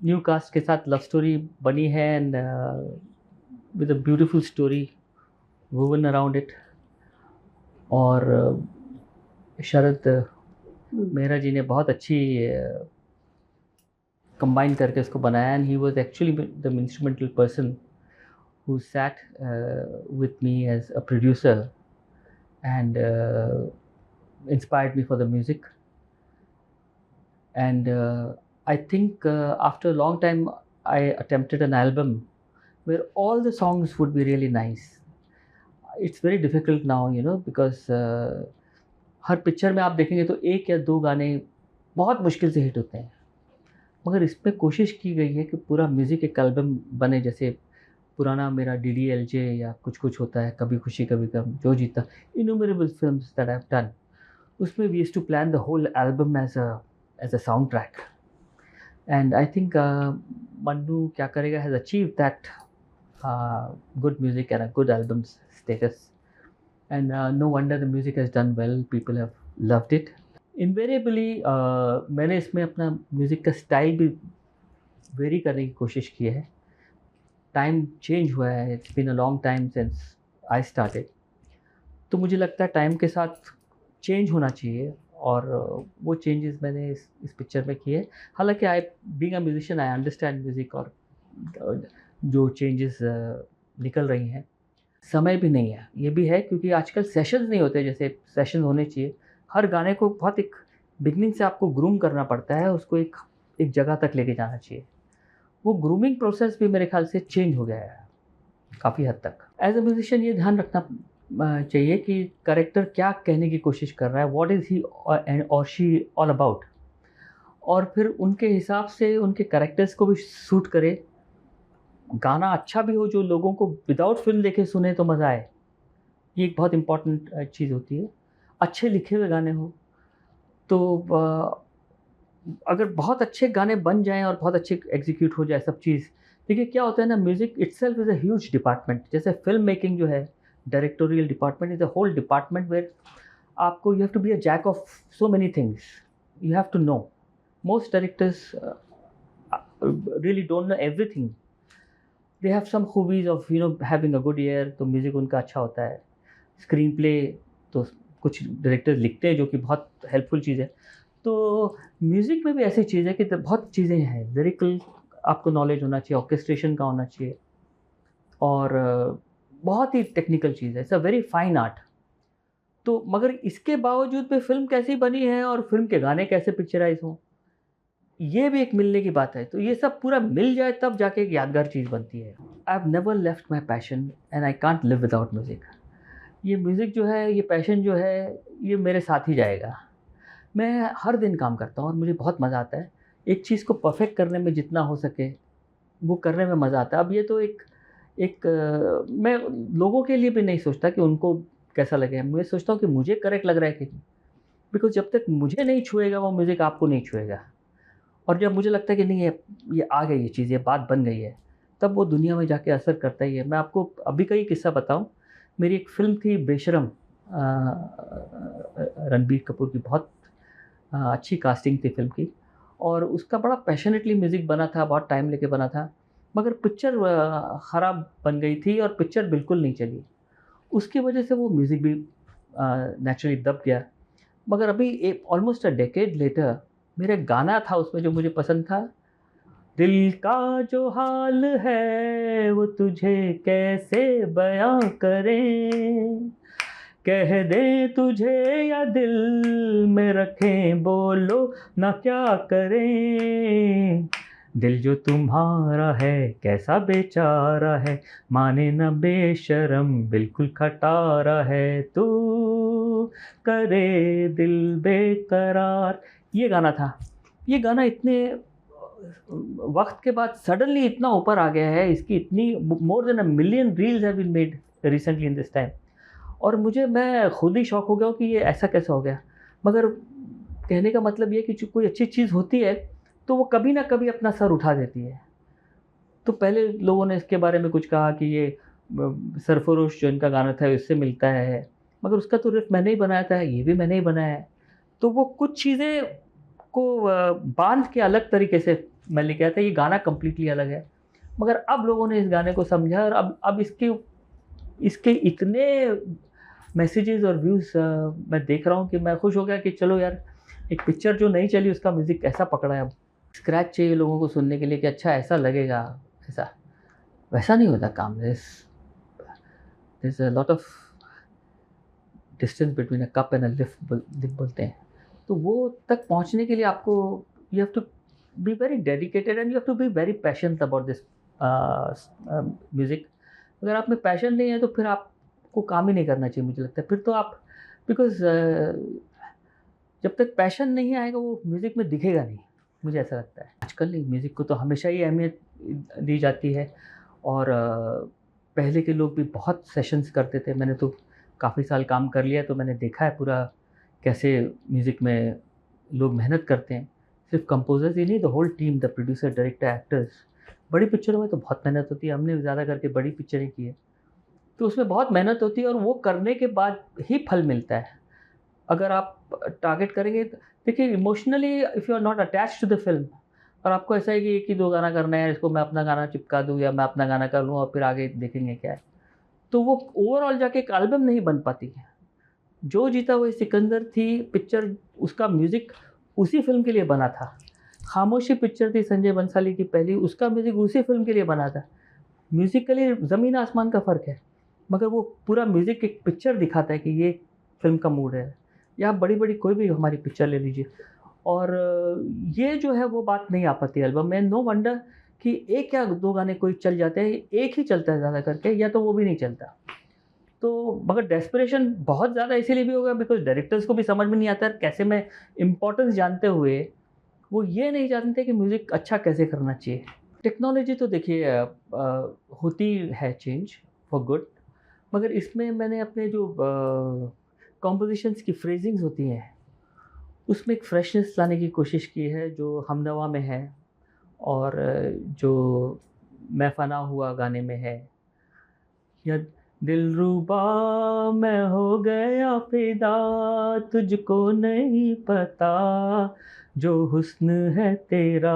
New cast के साथ love story बनी है and with a beautiful story woven around it. और शरद मेहरा जी ने बहुत अच्छी कंबाइन करके उसको बनाया and he was actually the instrumental person who sat with me as a producer and inspired me for the music. And I think after a long time, I attempted an album where all the songs would be really nice. It's very difficult now, you know, because her picture में आप देखेंगे तो एक या दो गाने बहुत मुश्किल से हिट होते हैं, मगर इसमें कोशिश की गई है कि पूरा म्यूज़िक एक एल्बम बने। जैसे पुराना मेरा डीडीएलजे या कुछ कुछ होता है, कभी खुशी कभी गम, जो जीता, innumerable films that I have done, उसमें we used to plan the whole album as a soundtrack. And I think Mannu क्या करेगा has achieve that good music and a good album status. And no wonder the music has done well. People have loved it. Invariably, मैंने इसमें अपना music का style भी very करने की कोशिश की है। टाइम चेंज हुआ है, it's been a long time since I started. तो मुझे लगता है टाइम के साथ चेंज होना चाहिए और वो चेंजेस मैंने इस पिक्चर में किए। हालांकि I being a musician I understand music और जो चेंजेस निकल रही हैं। समय भी नहीं है, ये भी है क्योंकि आजकल सेशंस नहीं होते जैसे सेशन होने चाहिए। हर गाने को बहुत एक बिगनिंग से आपको ग्रूम करना पड़ता है, उसको एक एक जगह तक लेके जाना चाहिए। वो ग्रूमिंग प्रोसेस भी मेरे ख्याल से चेंज हो गया है काफ़ी हद तक। एज अ म्यूजिशियन ये ध्यान रखना चाहिए कि कैरेक्टर क्या कहने की कोशिश कर रहा है, व्हाट इज़ ही और शी ऑल अबाउट, और फिर उनके हिसाब से उनके कैरेक्टर्स को भी सूट करे। गाना अच्छा भी हो जो लोगों को विदाउट फ़िल्म देखे सुने तो मज़ा आए, ये एक बहुत इम्पॉर्टेंट चीज़ होती है। अच्छे लिखे हुए गाने हों तो अगर बहुत अच्छे गाने बन जाएँ और बहुत अच्छे एग्ज़ीक्यूट हो जाए सब चीज़। देखिए क्या होता है ना, music itself is a huge department. जैसे फ़िल्म मेकिंग जो है, directorial department is a whole department where आपको you have to be a jack of so many things. You have to know. Most directors really don't know everything. They have some खूबीज़ of having a good ear, तो music उनका अच्छा होता है। Screen play तो कुछ directors लिखते हैं जो कि बहुत हेल्पफुल चीज़ है। तो म्यूज़िक में भी ऐसी चीज़ है कि बहुत चीज़ें हैं, लिरिकल आपको नॉलेज होना चाहिए, ऑर्केस्ट्रेशन का होना चाहिए और बहुत ही टेक्निकल चीज़ है, it's a very fine art. तो मगर इसके बावजूद भी फ़िल्म कैसी बनी है और फ़िल्म के गाने कैसे पिक्चराइज़ हों, ये भी एक मिलने की बात है। तो ये सब पूरा मिल जाए तब जाके एक यादगार चीज़ बनती है। I have never left my passion and I can't live without music. ये म्यूज़िक जो है, ये पैशन जो है, ये मेरे साथ ही जाएगा। मैं हर दिन काम करता हूँ और मुझे बहुत मज़ा आता है। एक चीज़ को परफ़ेक्ट करने में जितना हो सके, वो करने में मज़ा आता है। अब ये तो एक एक मैं लोगों के लिए भी नहीं सोचता कि उनको कैसा लगे। मैं सोचता हूँ कि मुझे करेक्ट लग रहा है कि नहीं। बिकॉज़ जब तक मुझे नहीं छुएगा वो म्यूज़िक, आपको नहीं छुएगा। और जब मुझे लगता है कि नहीं ये आ गई ये चीज़, ये बात बन गई है, तब वो दुनिया में जाके असर करता ही है। मैं आपको अभी का ही किस्सा बताऊँ, मेरी एक फ़िल्म थी बेशरम, रणबीर कपूर की बहुत अच्छी कास्टिंग थी फ़िल्म की और उसका बड़ा पैशनेटली म्यूज़िक बना था, बहुत टाइम लेके बना था। मगर पिक्चर ख़राब बन गई थी और पिक्चर बिल्कुल नहीं चली। उसकी वजह से वो म्यूज़िक भी नेचुरली दब गया। मगर अभी ऑलमोस्ट अ डेकेड लेटर मेरा एक गाना था उसमें जो मुझे पसंद था। दिल का जो हाल है वो तुझे कैसे बयां करें, कह दे तुझे या दिल में रखें, बोलो ना क्या करें। दिल जो तुम्हारा है कैसा बेचारा है, माने न बेशरम बिल्कुल खटारा है, तू करे दिल बेकरार। ये गाना था। ये गाना इतने वक्त के बाद सडनली इतना ऊपर आ गया है, इसकी इतनी more than a million reels have been made recently in this time. और मैं खुद ही शॉक हो गया हूँ कि ये ऐसा कैसे हो गया। मगर कहने का मतलब ये है कि जो कोई अच्छी चीज़ होती है तो वो कभी ना कभी अपना सर उठा देती है। तो पहले लोगों ने इसके बारे में कुछ कहा कि ये सरफरोश जो इनका गाना था इससे मिलता है, मगर उसका तो रिफ मैंने ही बनाया था, ये भी मैंने ही बनाया है। तो वो कुछ चीज़ें आपको बांध के अलग तरीके से मैं लेके आया था, ये गाना कम्प्लीटली अलग है। मगर अब लोगों ने इस गाने को समझा और अब इसके इसके इतने मैसेजेस और व्यूज़ मैं देख रहा हूँ कि मैं खुश हो गया कि चलो यार, एक पिक्चर जो नहीं चली उसका म्यूज़िक ऐसा पकड़ा है अब। स्क्रैच चाहिए लोगों को सुनने के लिए कि अच्छा ऐसा लगेगा, ऐसा। वैसा नहीं होता काम। There is a lot of distance between a cup and a lip बोलते हैं। तो वो तक पहुँचने के लिए आपको you have to be very dedicated and you have to be very passionate about this music. अगर आप में पैशन नहीं है तो फिर आपको काम ही नहीं करना चाहिए, मुझे लगता है। फिर तो आप बिकॉज़ जब तक पैशन नहीं आएगा वो म्यूज़िक में दिखेगा नहीं, मुझे ऐसा लगता है। आजकल नहीं, म्यूज़िक को तो हमेशा ही अहमियत दी जाती है और पहले के लोग भी बहुत सेशंस करते थे। मैंने तो काफ़ी साल काम कर लिया तो मैंने देखा है पूरा कैसे म्यूज़िक में लोग मेहनत करते हैं। सिर्फ़ कंपोज़र्स ही नहीं, the whole team, the producer, director, actors. बड़ी पिक्चरों में तो बहुत मेहनत होती है, हमने ज़्यादा करके बड़ी पिक्चरें की है। तो उसमें बहुत मेहनत होती है और वो करने के बाद ही फल मिलता है। अगर आप टारगेट करेंगे देखिए emotionally if you are not attached to the film और आपको ऐसा है कि 1 ही 2 गाना करना है, इसको मैं अपना गाना चिपका दूँ या मैं अपना गाना कर लूँ और फिर आगे देखेंगे क्या है। तो वो ओवरऑल जाके एक एल्बम नहीं बन पाती है। जो जीता वही सिकंदर थी पिक्चर, उसका म्यूज़िक उसी फ़िल्म के लिए बना था। खामोशी पिक्चर थी संजय बंसाली की पहली, उसका म्यूज़िक उसी फ़िल्म के लिए बना था। म्यूज़िकली ज़मीन आसमान का फ़र्क है, मगर वो पूरा म्यूज़िक एक पिक्चर दिखाता है कि ये फ़िल्म का मूड है। या आप बड़ी-बड़ी कोई भी हमारी पिक्चर ले लीजिए और ये जो है वो बात नहीं आ पाती एल्बम में। नो वंडर कि 1 या 2 गाने कोई चल जाते हैं, 1 ही चलता है ज़्यादा करके या तो वो भी नहीं चलता। तो मगर डेस्परेशन बहुत ज़्यादा इसीलिए भी होगा बिकॉज़ डायरेक्टर्स को भी समझ में नहीं आता है कैसे मैं इम्पोर्टेंस जानते हुए, वो ये नहीं जानते कि म्यूज़िक अच्छा कैसे करना चाहिए। टेक्नोलॉजी तो देखिए होती है चेंज फॉर गुड, मगर इसमें मैंने अपने जो कंपोज़िशंस की फ्रेज़िंग्स होती हैं, उसमें एक फ्रेशनेस लाने की कोशिश की है जो हमनवा में है और जो मैं फ़ना हुआ गाने में है। या दिलरुबा मैं हो गया फ़िदा तुझको नहीं पता जो हुस्न है तेरा,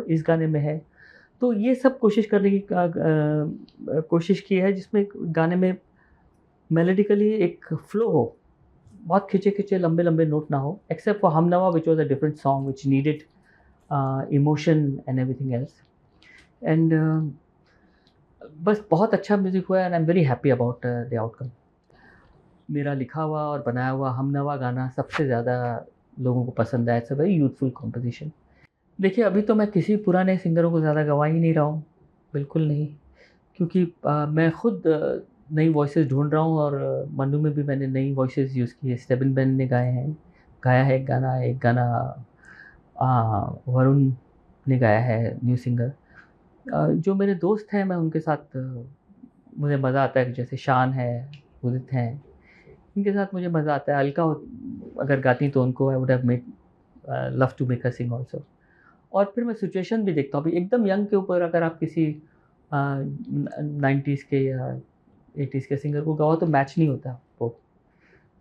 इस गाने में है। तो ये सब कोशिश करने की कोशिश की है जिसमें गाने में मेलोडिकली एक फ्लो हो, बहुत खिंचे-खिंचे, लंबे-लंबे नोट ना हो, except for Humnava which was a different song which needed emotion and everything else. And बस बहुत अच्छा म्यूज़िक हुआ and I am very happy about the outcome. मेरा लिखा हुआ और बनाया हुआ हमनवा गाना सबसे ज़्यादा लोगों को पसंद आया। It's a very youthful composition. देखिए, अभी तो मैं किसी पुराने सिंगरों को ज़्यादा गवा ही नहीं रहा हूँ, बिल्कुल नहीं। क्योंकि मैं खुद नई वॉइसेस ढूँढ रहा हूँ और मन्नू में भी मैंने नई वॉइसेस यूज़ की है। स्टेबिन बेन ने गाया है एक गाना वरुण ने गाया है, न्यू सिंगर। जो मेरे दोस्त हैं मैं उनके साथ मुझे मज़ा आता है कि जैसे शान है, उदित हैं, इनके साथ मुझे मज़ा आता है। अलका अगर गाती तो उनको I would have made love to make her sing also. और फिर मैं सिचुएशन भी देखता हूँ। अभी एकदम यंग के ऊपर अगर आप किसी 90s के या 80s के सिंगर को गाओ तो मैच नहीं होता वो।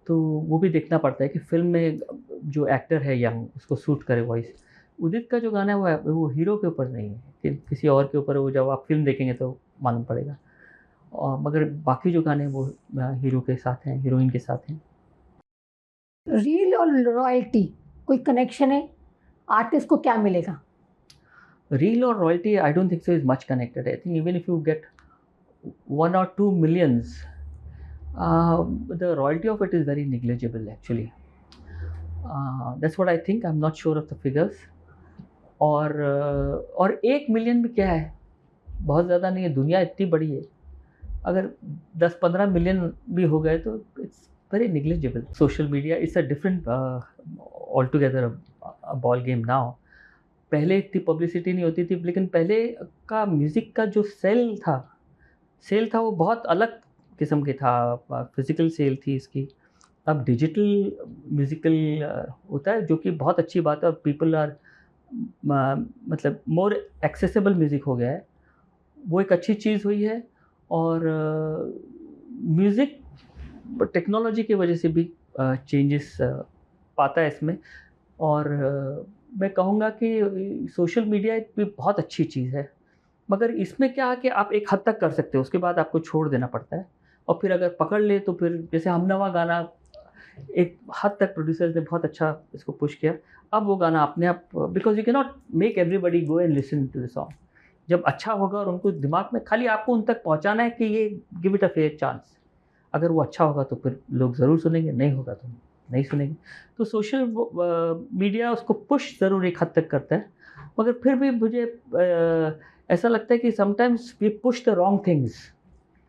तो वो भी देखना पड़ता है कि फ़िल्म में जो एक्टर है यंग उसको सूट करे वॉइस। उदित का जो गाना है वो हीरो के ऊपर नहीं है, कि किसी और के ऊपर है, वो जब आप फ़िल्म देखेंगे तो मालूम पड़ेगा। और मगर बाकी जो गाने हैं वो हीरो के साथ हैं, हीरोइन के साथ हैं। रील और रॉयल्टी कोई कनेक्शन है? आर्टिस्ट को क्या मिलेगा? Real or royalty, I don't think so is much connected. I think even if you get 1 or 2 millions, the royalty of it is very negligible actually. That's what I think. I'm not sure of the figures. और 1 million भी क्या है? बहुत ज़्यादा नहीं है, दुनिया इतनी बड़ी है। अगर 10-15 मिलियन भी हो गए तो it's very negligible. Social media is a different altogether ball game now. पहले इतनी पब्लिसिटी नहीं होती थी, लेकिन पहले का म्यूज़िक का जो सेल था वो बहुत अलग किस्म के था, फिज़िकल सेल थी इसकी। अब डिजिटल म्यूज़िकल होता है जो कि बहुत अच्छी बात है और पीपल आर मतलब मोर एक्सेसिबल म्यूज़िक हो गया है, वो एक अच्छी चीज़ हुई है। और म्यूज़िक टेक्नोलॉजी की वजह से भी चेंजेस पाता है इसमें। और मैं कहूँगा कि सोशल मीडिया एक भी बहुत अच्छी चीज़ है, मगर इसमें क्या है कि आप एक हद तक कर सकते हो, उसके बाद आपको छोड़ देना पड़ता है। और फिर अगर पकड़ ले तो फिर जैसे हमनवा गाना एक हद तक प्रोड्यूसर्स ने बहुत अच्छा इसको पुश किया। अब वो गाना अपने आप, because you can not make everybody go and listen to the song. जब अच्छा होगा और उनको दिमाग में खाली आपको उन तक पहुँचाना है कि ये give it a fair chance. अगर वो अच्छा होगा तो फिर लोग ज़रूर सुनेंगे, नहीं होगा तो नहीं सुनेंगे। तो सोशल मीडिया उसको पुश ज़रूर एक हद तक करता है, मगर फिर भी मुझे ऐसा लगता है कि sometimes we push the wrong things.